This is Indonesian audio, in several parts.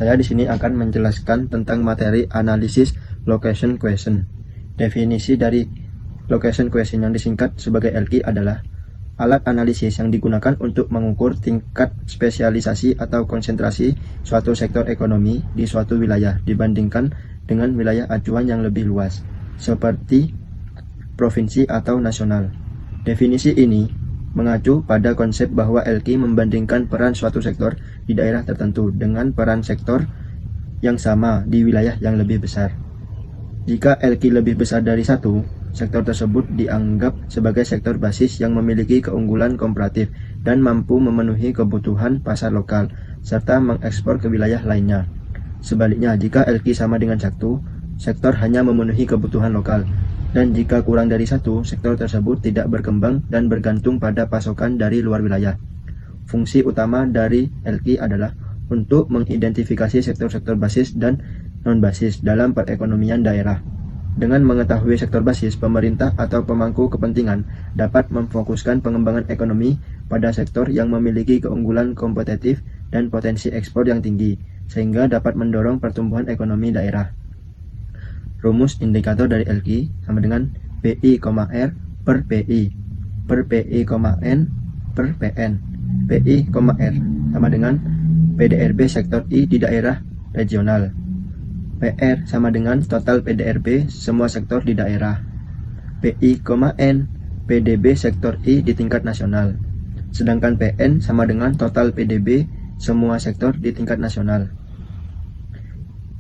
Saya di sini akan menjelaskan tentang materi analisis location question. Definisi dari location question yang disingkat sebagai LQ adalah alat analisis yang digunakan untuk mengukur tingkat spesialisasi atau konsentrasi suatu sektor ekonomi di suatu wilayah dibandingkan dengan wilayah acuan yang lebih luas, seperti provinsi atau nasional. Definisi ini mengacu pada konsep bahwa LQ membandingkan peran suatu sektor di daerah tertentu dengan peran sektor yang sama di wilayah yang lebih besar. Jika LQ lebih besar dari satu, sektor tersebut dianggap sebagai sektor basis yang memiliki keunggulan komparatif dan mampu memenuhi kebutuhan pasar lokal, serta mengekspor ke wilayah lainnya. Sebaliknya, jika LQ sama dengan satu, sektor hanya memenuhi kebutuhan lokal, dan jika kurang dari satu, sektor tersebut tidak berkembang dan bergantung pada pasokan dari luar wilayah. Fungsi utama dari LQ adalah untuk mengidentifikasi sektor-sektor basis dan non-basis dalam perekonomian daerah. Dengan mengetahui sektor basis, pemerintah atau pemangku kepentingan dapat memfokuskan pengembangan ekonomi pada sektor yang memiliki keunggulan kompetitif dan potensi ekspor yang tinggi, sehingga dapat mendorong pertumbuhan ekonomi daerah. Rumus indikator dari LQ sama dengan PI, R per PI per PI, N per PN. PI, R sama dengan PDRB sektor I di daerah regional. PR sama dengan total PDRB semua sektor di daerah. PI, N PDB sektor I di tingkat nasional. Sedangkan PN sama dengan total PDB semua sektor di tingkat nasional.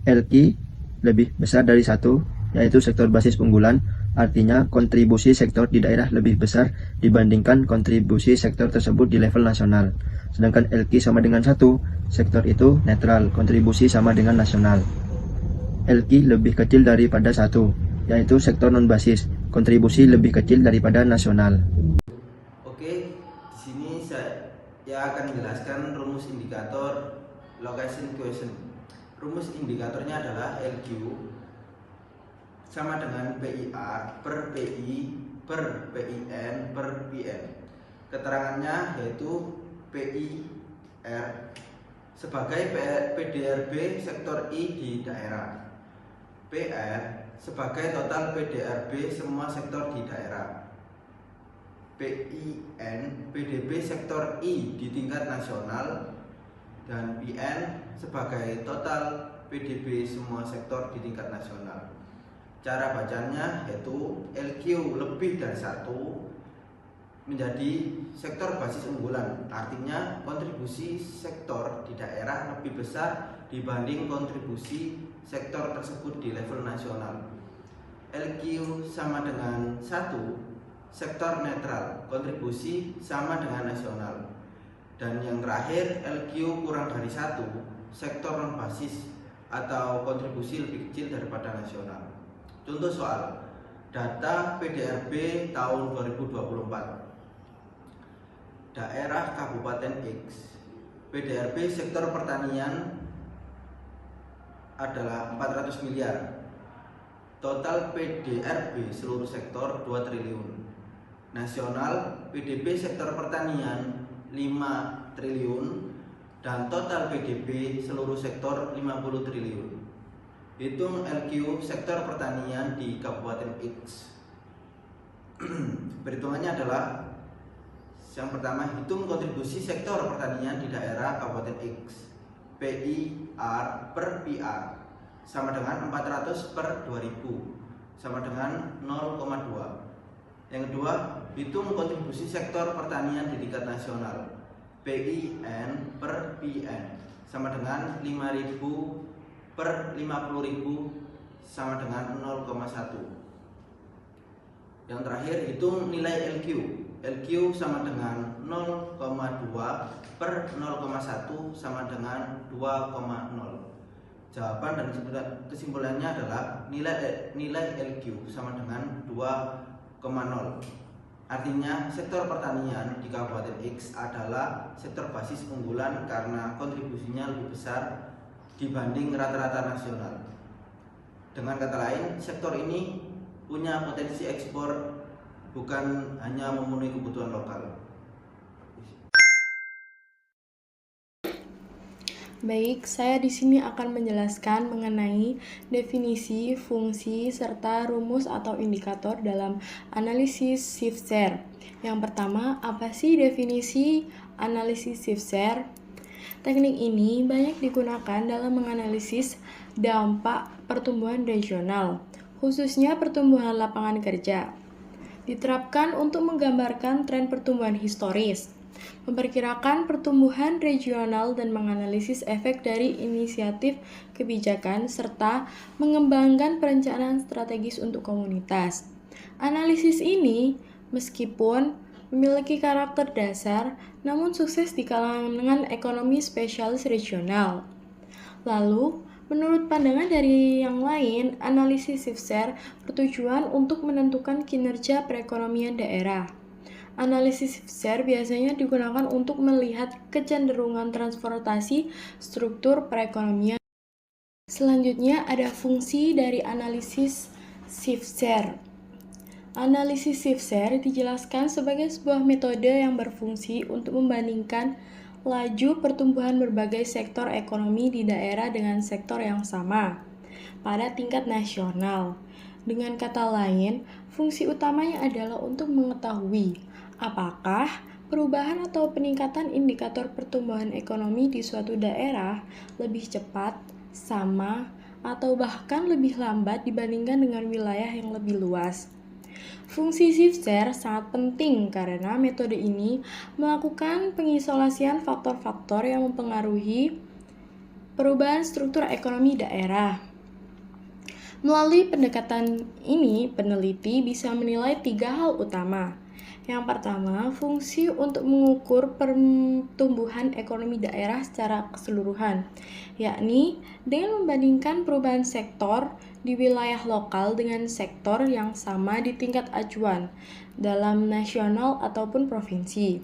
LQ lebih besar dari satu, yaitu sektor basis unggulan, artinya kontribusi sektor di daerah lebih besar dibandingkan kontribusi sektor tersebut di level nasional. Sedangkan LQ sama dengan satu, sektor itu netral, kontribusi sama dengan nasional. LQ lebih kecil daripada satu, yaitu sektor non-basis, kontribusi lebih kecil daripada nasional. Oke, di sini saya akan menjelaskan rumus indikator location question. Rumus indikatornya adalah LQ sama dengan PIR per PI per PIN per PN. Keterangannya yaitu PIR sebagai PDRB sektor I di daerah, PR sebagai total PDRB semua sektor di daerah, PIN PDB sektor I di tingkat nasional, dan PN sebagai total PDB semua sektor di tingkat nasional. Cara bacanya yaitu LQ lebih dari satu menjadi sektor basis unggulan, artinya kontribusi sektor di daerah lebih besar dibanding kontribusi sektor tersebut di level nasional. LQ sama dengan satu, sektor netral, kontribusi sama dengan nasional. Dan yang terakhir, LQ kurang dari satu, sektor non basis atau kontribusi lebih kecil daripada nasional. Contoh soal data PDRB tahun 2024. Daerah Kabupaten X, PDRB sektor pertanian adalah 400 miliar. Total PDRB seluruh sektor 2 triliun. Nasional PDB sektor pertanian 5 triliun dan total PDB seluruh sektor 50 triliun. Hitung LQ sektor pertanian di Kabupaten X. Perhitungannya adalah yang pertama, hitung kontribusi sektor pertanian di daerah Kabupaten X. PIR per PR sama dengan 400 per 2000 sama dengan 0,2. Yang kedua, hitung kontribusi sektor pertanian di tingkat nasional. PIN per PN sama dengan 5.000 per 50.000 sama dengan 0,1. Yang terakhir, hitung nilai LQ. LQ sama dengan 0,2 per 0,1 sama dengan 2,0. Jawaban dan kesimpulannya adalah nilai LQ sama dengan 2,0. Artinya sektor pertanian di Kabupaten X adalah sektor basis unggulan karena kontribusinya lebih besar dibanding rata-rata nasional. Dengan kata lain, sektor ini punya potensi ekspor, bukan hanya memenuhi kebutuhan lokal. Baik, saya di sini akan menjelaskan mengenai definisi, fungsi, serta rumus atau indikator dalam analisis shift-share. Yang pertama, apa sih definisi analisis shift-share? Teknik ini banyak digunakan dalam menganalisis dampak pertumbuhan regional, khususnya pertumbuhan lapangan kerja. Diterapkan untuk menggambarkan tren pertumbuhan historis, memperkirakan pertumbuhan regional dan menganalisis efek dari inisiatif kebijakan serta mengembangkan perencanaan strategis untuk komunitas. Analisis ini meskipun memiliki karakter dasar, namun sukses di kalangan ekonomi spesialis regional. Lalu, menurut pandangan dari yang lain, analisis shift-share bertujuan untuk menentukan kinerja perekonomian daerah. Analisis shift-share biasanya digunakan untuk melihat kecenderungan transportasi struktur perekonomian. Selanjutnya ada fungsi dari analisis shift-share. Analisis shift-share dijelaskan sebagai sebuah metode yang berfungsi untuk membandingkan laju pertumbuhan berbagai sektor ekonomi di daerah dengan sektor yang sama pada tingkat nasional. Dengan kata lain, fungsi utamanya adalah untuk mengetahui apakah perubahan atau peningkatan indikator pertumbuhan ekonomi di suatu daerah lebih cepat, sama, atau bahkan lebih lambat dibandingkan dengan wilayah yang lebih luas. Fungsi shift-share sangat penting karena metode ini melakukan pengisolasian faktor-faktor yang mempengaruhi perubahan struktur ekonomi daerah. Melalui pendekatan ini, peneliti bisa menilai 3 hal utama. Yang pertama, fungsi untuk mengukur pertumbuhan ekonomi daerah secara keseluruhan, yakni dengan membandingkan perubahan sektor di wilayah lokal dengan sektor yang sama di tingkat acuan dalam nasional ataupun provinsi.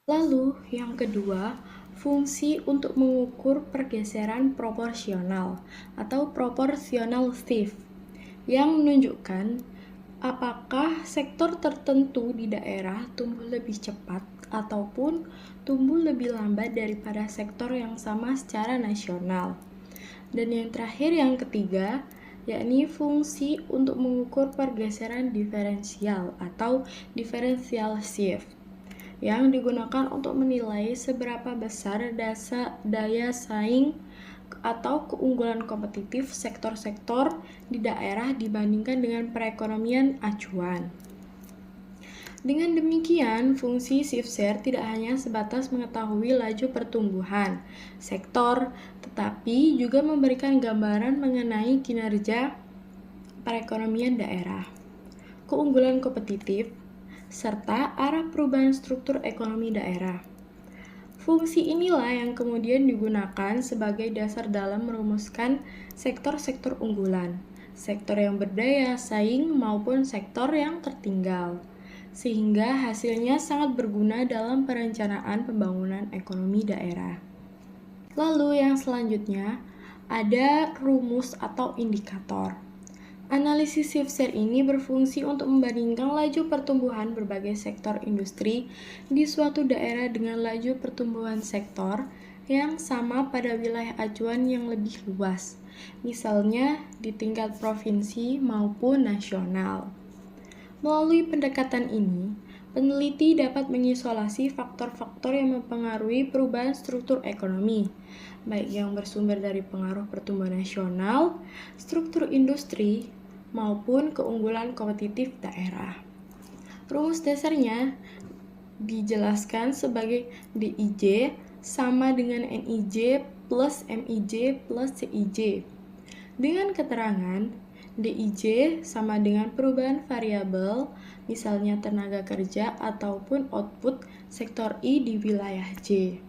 Lalu, yang kedua, fungsi untuk mengukur pergeseran proporsional atau proportional shift yang menunjukkan apakah sektor tertentu di daerah tumbuh lebih cepat ataupun tumbuh lebih lambat daripada sektor yang sama secara nasional. Dan yang terakhir, yang ketiga, yakni fungsi untuk mengukur pergeseran diferensial atau differential shift yang digunakan untuk menilai seberapa besar daya saing atau keunggulan kompetitif sektor-sektor di daerah dibandingkan dengan perekonomian acuan. Dengan demikian, fungsi shift-share tidak hanya sebatas mengetahui laju pertumbuhan sektor, tetapi juga memberikan gambaran mengenai kinerja perekonomian daerah, keunggulan kompetitif, serta arah perubahan struktur ekonomi daerah. Fungsi inilah yang kemudian digunakan sebagai dasar dalam merumuskan sektor-sektor unggulan, sektor yang berdaya saing maupun sektor yang tertinggal, sehingga hasilnya sangat berguna dalam perencanaan pembangunan ekonomi daerah. Lalu yang selanjutnya ada rumus atau indikator. Analisis shift-share ini berfungsi untuk membandingkan laju pertumbuhan berbagai sektor industri di suatu daerah dengan laju pertumbuhan sektor yang sama pada wilayah acuan yang lebih luas, misalnya di tingkat provinsi maupun nasional. Melalui pendekatan ini, peneliti dapat mengisolasi faktor-faktor yang mempengaruhi perubahan struktur ekonomi, baik yang bersumber dari pengaruh pertumbuhan nasional, struktur industri, maupun keunggulan kompetitif daerah. Rumus dasarnya dijelaskan sebagai DIJ sama dengan NIJ plus MIJ plus CIJ. Dengan keterangan, DIJ sama dengan perubahan variabel, misalnya tenaga kerja ataupun output sektor I di wilayah J.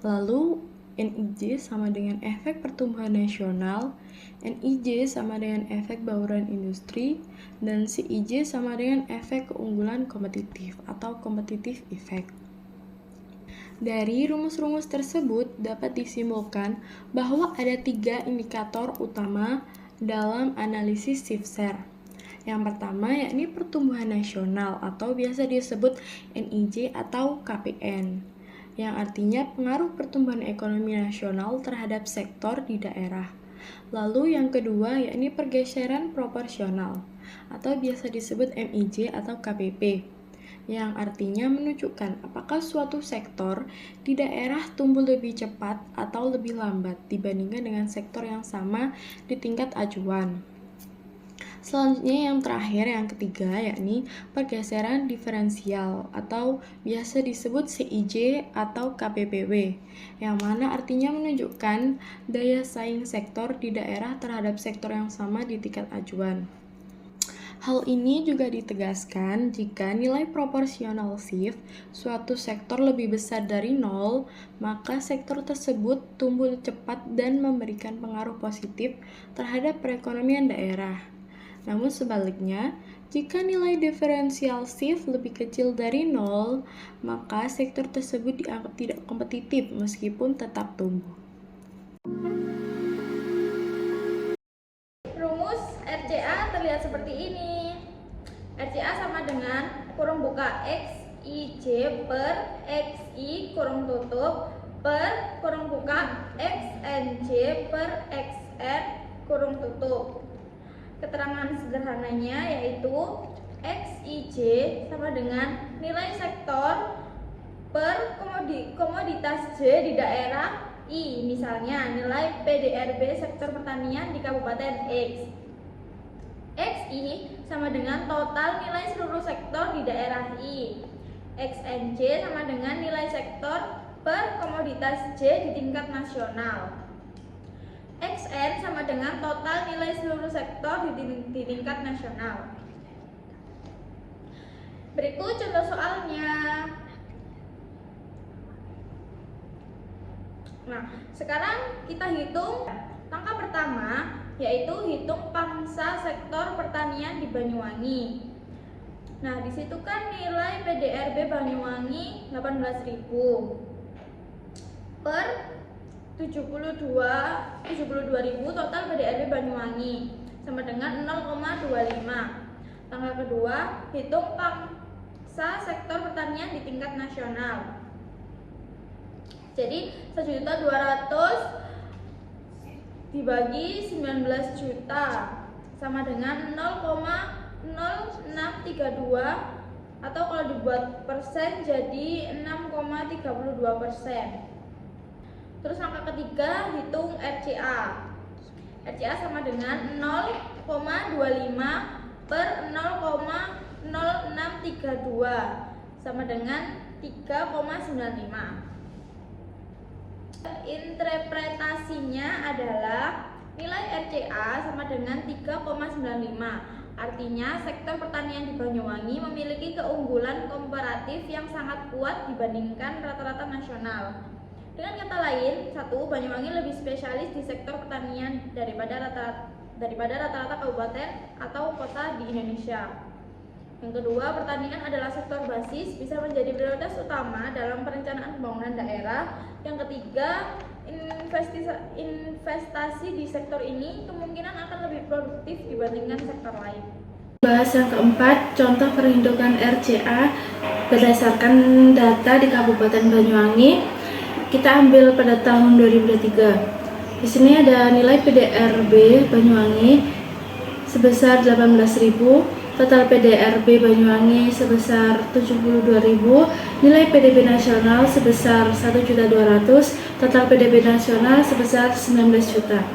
Lalu NIJ sama dengan efek pertumbuhan nasional, NIJ sama dengan efek bauran industri, dan CIJ sama dengan efek keunggulan kompetitif atau competitive effect. Dari rumus-rumus tersebut dapat disimpulkan bahwa ada 3 indikator utama dalam analisis shift-share. Yang pertama yakni pertumbuhan nasional atau biasa disebut NIJ atau KPN. yang artinya pengaruh pertumbuhan ekonomi nasional terhadap sektor di daerah. Lalu yang kedua yakni pergeseran proporsional atau biasa disebut MIJ atau KPP, yang artinya menunjukkan apakah suatu sektor di daerah tumbuh lebih cepat atau lebih lambat dibandingkan dengan sektor yang sama di tingkat acuan. Selanjutnya yang terakhir, yang ketiga, yakni pergeseran diferensial atau biasa disebut CIJ atau KPPW, yang mana artinya menunjukkan daya saing sektor di daerah terhadap sektor yang sama di tingkat acuan. Hal ini juga ditegaskan jika nilai proporsional shift suatu sektor lebih besar dari 0, maka sektor tersebut tumbuh cepat dan memberikan pengaruh positif terhadap perekonomian daerah. Namun sebaliknya, jika nilai diferensial shift lebih kecil dari 0, maka sektor tersebut dianggap tidak kompetitif meskipun tetap tumbuh. Rumus RCA terlihat seperti ini. RCA sama dengan kurung buka XIJ per XI kurung tutup per kurung buka XNJ per XN kurung tutup. Keterangan sederhananya yaitu XIJ sama dengan nilai sektor per komoditas J di daerah I, misalnya nilai PDRB sektor pertanian di Kabupaten X. XI sama dengan total nilai seluruh sektor di daerah I. XNJ sama dengan nilai sektor per komoditas J di tingkat nasional. XN sama dengan total nilai seluruh sektor di tingkat nasional. Berikut contoh soalnya. Nah, sekarang kita hitung langkah pertama, yaitu hitung pangsa sektor pertanian di Banyuwangi. Nah, di situ kan nilai PDRB Banyuwangi 18.000 per 72.000 total PDRB Banyuwangi sama dengan 0,25. Langkah kedua, hitung pangsa sektor pertanian di tingkat nasional. Jadi 1.200.000 dibagi 19 juta sama dengan 0,0632 atau kalau dibuat persen jadi 6,32%. Terus langkah ketiga, hitung RCA. RCA sama dengan 0,25 per 0,0632 sama dengan 3,95. Interpretasinya adalah nilai RCA sama dengan 3,95. Artinya sektor pertanian di Banyuwangi memiliki keunggulan komparatif yang sangat kuat dibandingkan rata-rata nasional. Dengan kata lain, satu, Banyuwangi lebih spesialis di sektor pertanian daripada rata-rata kabupaten atau kota di Indonesia. Yang kedua, pertanian adalah sektor basis, bisa menjadi prioritas utama dalam perencanaan pembangunan daerah. Yang ketiga, investasi di sektor ini kemungkinan akan lebih produktif dibandingkan sektor lain. Bahas yang keempat, contoh perhitungan RCA berdasarkan data di Kabupaten Banyuwangi. Kita ambil pada tahun 2023. Di sini ada nilai PDRB Banyuwangi sebesar 18.000, total PDRB Banyuwangi sebesar 72.000, nilai PDB nasional sebesar 1.200.000, total PDB nasional sebesar 19 juta.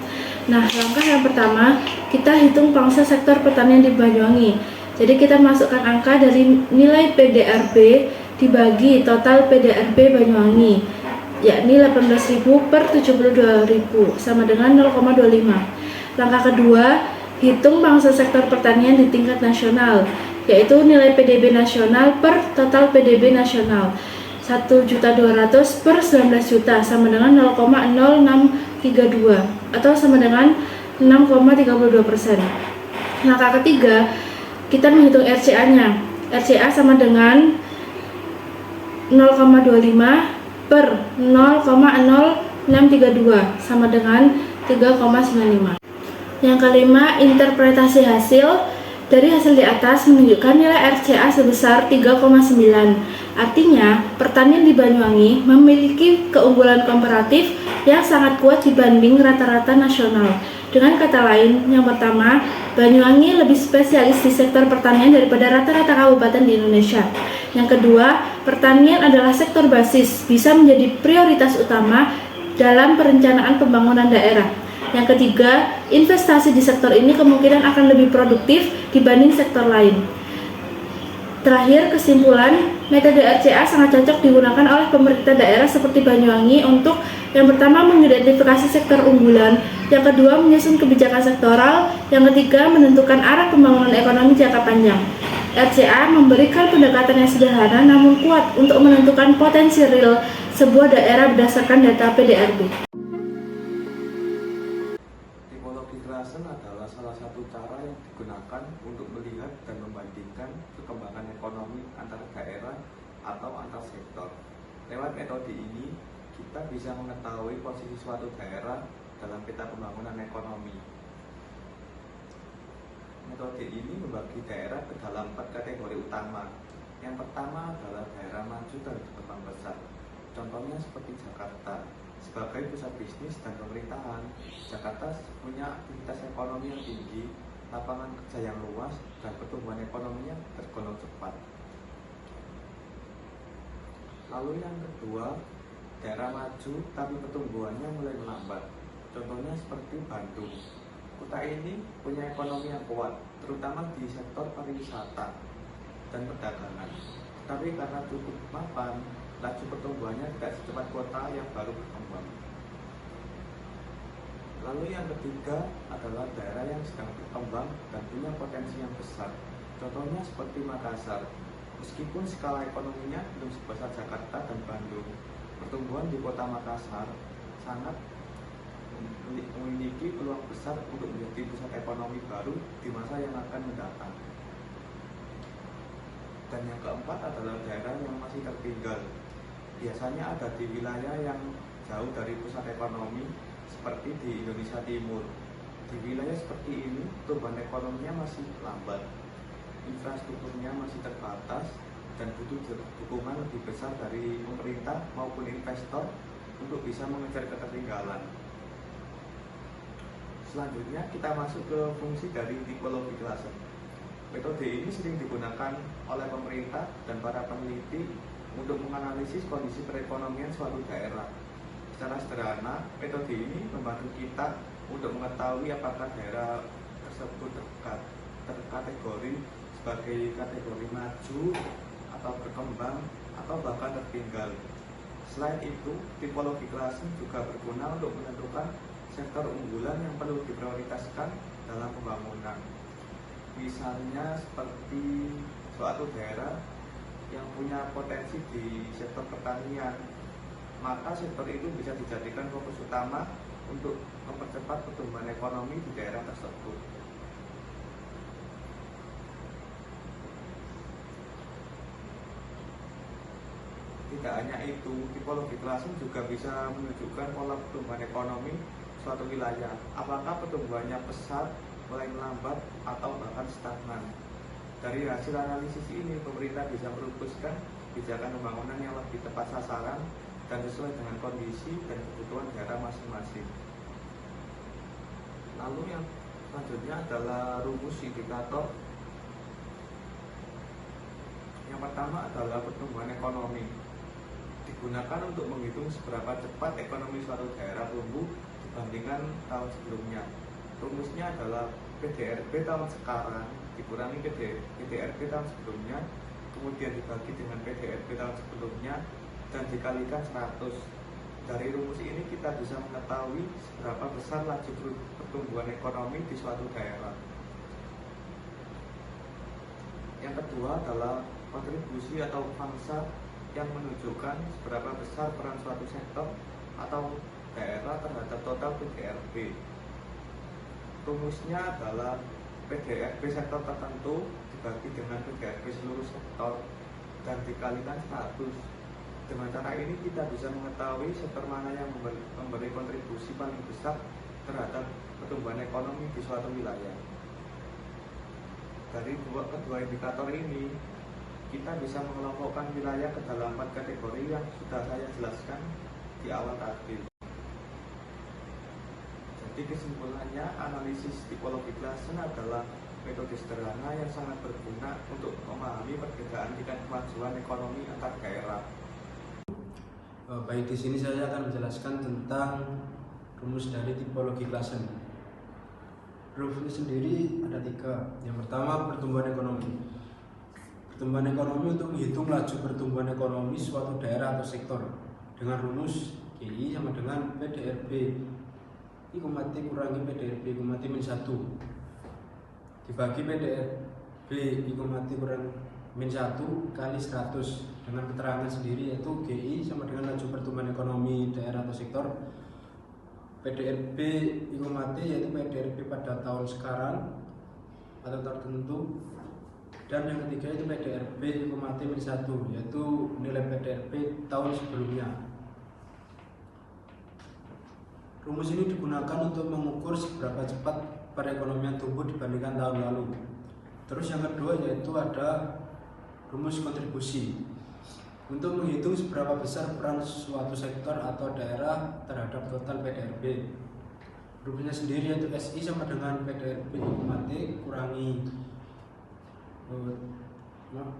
Nah, langkah yang pertama, kita hitung pangsa sektor pertanian di Banyuwangi. Jadi kita masukkan angka dari nilai PDRB dibagi total PDRB Banyuwangi, yakni 18.000 per 72.000 sama dengan 0,25. Langkah kedua, hitung pangsa sektor pertanian di tingkat nasional, yaitu nilai PDB nasional per total PDB nasional 1.200.000 per 19 juta sama dengan 0,0632 atau sama dengan 6,32%. Langkah ketiga, kita menghitung RCA-nya. RCA sama dengan 0,25 per 0,0632 sama dengan 3,95. Yang kelima, interpretasi hasil. Dari hasil di atas menunjukkan nilai RCA sebesar 3,9. Artinya, pertanian di Banyuwangi memiliki keunggulan komparatif yang sangat kuat dibanding rata-rata nasional. Dengan kata lain, yang pertama, Banyuwangi lebih spesialis di sektor pertanian daripada rata-rata kabupaten di Indonesia. Yang kedua, pertanian adalah sektor basis, bisa menjadi prioritas utama dalam perencanaan pembangunan daerah. Yang ketiga, investasi di sektor ini kemungkinan akan lebih produktif dibanding sektor lain. Terakhir, kesimpulan, metode RCA sangat cocok digunakan oleh pemerintah daerah seperti Banyuwangi untuk yang pertama mengidentifikasi sektor unggulan, yang kedua menyusun kebijakan sektoral, yang ketiga menentukan arah pembangunan ekonomi jangka panjang. RCA memberikan pendekatan yang sederhana namun kuat untuk menentukan potensi real sebuah daerah berdasarkan data PDRB. Tipologi klasen adalah salah satu cara yang digunakan untuk melihat dan membandingkan perkembangan ekonomi antar daerah atau antar sektor. Lewat metode ini, kita bisa mengetahui posisi suatu daerah dalam peta pembangunan ekonomi. Metode ini membagi daerah ke dalam 4 kategori utama. Yang pertama adalah daerah maju dan berkembang besar. Contohnya seperti Jakarta. Sebagai pusat bisnis dan pemerintahan, Jakarta punya aktivitas ekonomi yang tinggi, lapangan kerja yang luas, dan pertumbuhan ekonominya tergolong cepat. Lalu yang kedua, daerah maju tapi pertumbuhannya mulai melambat. Contohnya seperti Bandung. Kota ini punya ekonomi yang kuat, terutama di sektor pariwisata dan perdagangan. Tapi karena cukup mapan, laju pertumbuhannya tidak secepat kota yang baru berkembang. Lalu yang ketiga adalah daerah yang sedang berkembang dan punya potensi yang besar. Contohnya seperti Makassar. Meskipun skala ekonominya belum sebesar Jakarta dan Bandung, pertumbuhan di kota Makassar sangat memiliki peluang besar untuk menjadi pusat ekonomi baru di masa yang akan mendatang. Dan yang keempat adalah daerah yang masih tertinggal. Biasanya ada di wilayah yang jauh dari pusat ekonomi, seperti di Indonesia Timur. Di wilayah seperti ini, pertumbuhan ekonominya masih lambat, infrastrukturnya masih terbatas, dan butuh dukungan lebih besar dari pemerintah maupun investor untuk bisa mengejar ketertinggalan. Selanjutnya kita masuk ke fungsi dari tipologi klasen. Metode ini sering digunakan oleh pemerintah dan para peneliti untuk menganalisis kondisi perekonomian suatu daerah. Secara sederhana, metode ini membantu kita untuk mengetahui apakah daerah tersebut terkategori sebagai kategori maju atau berkembang atau bahkan tertinggal. Selain itu, tipologi klasen juga berguna untuk menentukan sektor unggulan yang perlu diprioritaskan dalam pembangunan. Misalnya seperti suatu daerah yang punya potensi di sektor pertanian, maka sektor itu bisa dijadikan fokus utama untuk mempercepat pertumbuhan ekonomi di daerah tersebut. Tidak hanya itu, tipologi klasen juga bisa menunjukkan pola pertumbuhan ekonomi suatu wilayah. Apakah pertumbuhannya pesat, mulai melambat, atau bahkan stagnan. Dari hasil analisis ini, pemerintah bisa merumuskan kebijakan pembangunan yang lebih tepat sasaran dan sesuai dengan kondisi dan kebutuhan daerah masing-masing. Lalu yang selanjutnya adalah rumus indikator. Yang pertama adalah pertumbuhan ekonomi. Digunakan untuk menghitung seberapa cepat ekonomi suatu daerah tumbuh dibandingkan tahun sebelumnya. Rumusnya adalah PDRB tahun sekarang dikurangi PDRB tahun sebelumnya, kemudian dibagi dengan PDRB tahun sebelumnya, dan dikalikan 100. Dari rumus ini kita bisa mengetahui seberapa besar laju pertumbuhan ekonomi di suatu daerah. Yang kedua adalah kontribusi atau pangsa yang menunjukkan seberapa besar peran suatu sektor atau daerah terhadap total PDRB. Rumusnya adalah PDRB sektor tertentu dibagi dengan PDRB seluruh sektor dan dikalikan 100. Dengan cara ini kita bisa mengetahui sektor mana yang memberi kontribusi paling besar terhadap pertumbuhan ekonomi di suatu wilayah. Dari kedua indikator ini, kita bisa mengelompokkan wilayah ke dalam 4 kategori yang sudah saya jelaskan di awal tadi. Jadi kesimpulannya, analisis tipologi klasen adalah metode sederhana yang sangat berguna untuk memahami perbedaan tingkat kemajuan ekonomi antar daerah. Baik, di sini saya akan menjelaskan tentang rumus dari tipologi klasen. Rumusnya sendiri ada 3. Yang pertama, pertumbuhan ekonomi. Pertumbuhan ekonomi untuk menghitung laju pertumbuhan ekonomi suatu daerah atau sektor dengan rumus GI sama dengan PDRB I kumati kurangi PDRB I kumati min 1 dibagi PDRB I kumati kurangi min 1 kali 100 dengan keterangan sendiri, yaitu GI sama dengan laju pertumbuhan ekonomi daerah atau sektor. PDRB I kumati yaitu PDRB pada tahun sekarang atau tertentu, dan yang ketiga itu PDRB I kumati min 1 yaitu nilai PDRB tahun sebelumnya. Rumus ini digunakan untuk mengukur seberapa cepat perekonomian tumbuh dibandingkan tahun lalu. Terus yang kedua yaitu ada rumus kontribusi untuk menghitung seberapa besar peran suatu sektor atau daerah terhadap total PDRB. Rumusnya sendiri yaitu SI sama dengan PDRB I kumati kurangi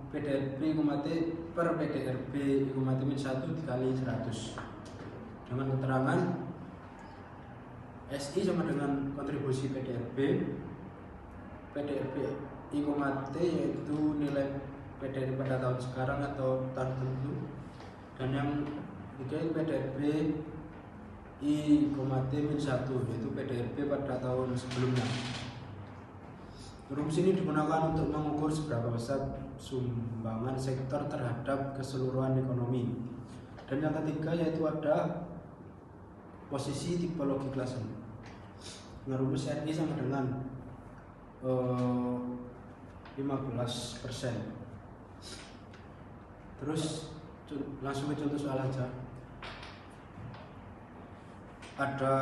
PDRB I kumati per PDRB I kumati min 1 dikali 100 dengan keterangan SI sama dengan kontribusi PDRB I kumati yaitu nilai PDRB pada tahun sekarang atau tahun tertentu, dan yang ketiga itu PDRB I kumati min 1 yaitu PDRB pada tahun sebelumnya. Rumus ini digunakan untuk mengukur seberapa besar sumbangan sektor terhadap keseluruhan ekonomi. Dan yang ketiga yaitu ada posisi tipologi klasen. Rumus RI sama dengan 15%. Terus langsung ke contoh soal aja. Ada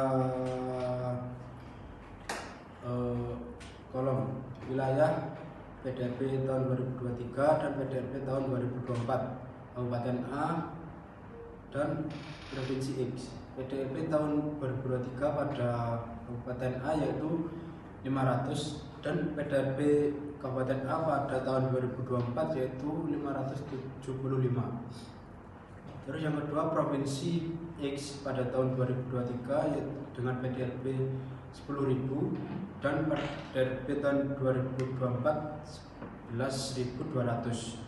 kolom wilayah PDRB tahun 2023 dan PDRB tahun 2024 Kabupaten A dan Provinsi X. PDRB tahun 2023 pada Kabupaten A yaitu 500 dan PDRB Kabupaten A pada tahun 2024 yaitu 575. Terus yang kedua Provinsi X pada tahun 2023 yaitu dengan PDRB 10.000 dan PDRB tahun 2024 11.200.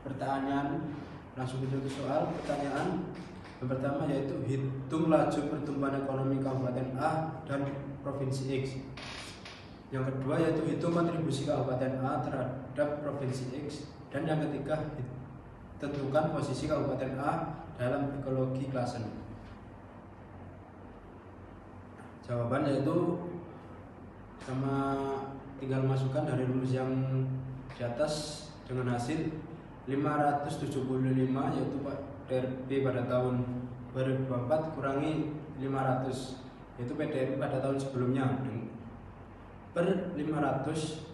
Pertanyaan langsung ke soal. Pertanyaan yang pertama yaitu hitung laju pertumbuhan ekonomi Kabupaten A dan Provinsi X. Yang kedua yaitu hitung kontribusi Kabupaten A terhadap Provinsi X, dan yang ketiga tentukan posisi Kabupaten A dalam tipologi klasen. Jawaban yaitu sama tinggal masukkan dari rumus yang di atas dengan hasil 575 yaitu PDRB pada tahun 2024 kurangi 500 yaitu PDRB pada tahun sebelumnya per 500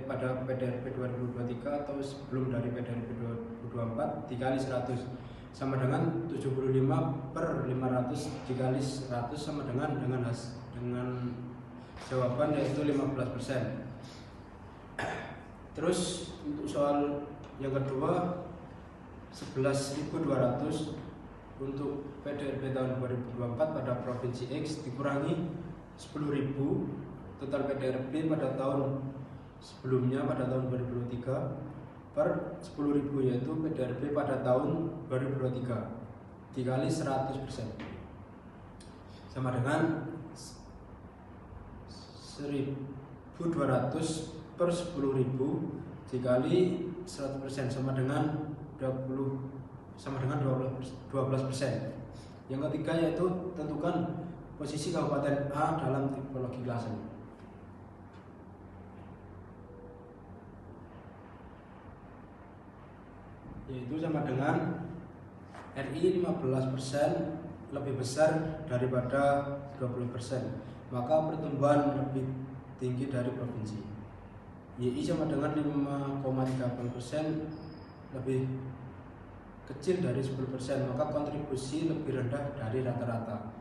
pada PDRB 2023 atau sebelum dari PDRB 2024 dikali 100 sama dengan 75 per 500 dikali 100 sama dengan jawaban yaitu 15%. Terus untuk soal yang kedua 11.200 untuk PDRB tahun 2024 pada Provinsi X dikurangi 10.000 total PDRB pada tahun sebelumnya pada tahun 2023 per 10.000 yaitu PDRB pada tahun 2023 dikali 100% sama dengan 1.200 per 10.000 dikali 100% sama dengan 12%. Yang ketiga yaitu tentukan posisi Kabupaten A dalam tipologi klasen. Yaitu sama dengan RI 15% lebih besar daripada 20%, maka pertumbuhan lebih tinggi dari provinsi. YI sama dengan 5,38% lebih kecil dari 10%, maka kontribusi lebih rendah dari rata-rata.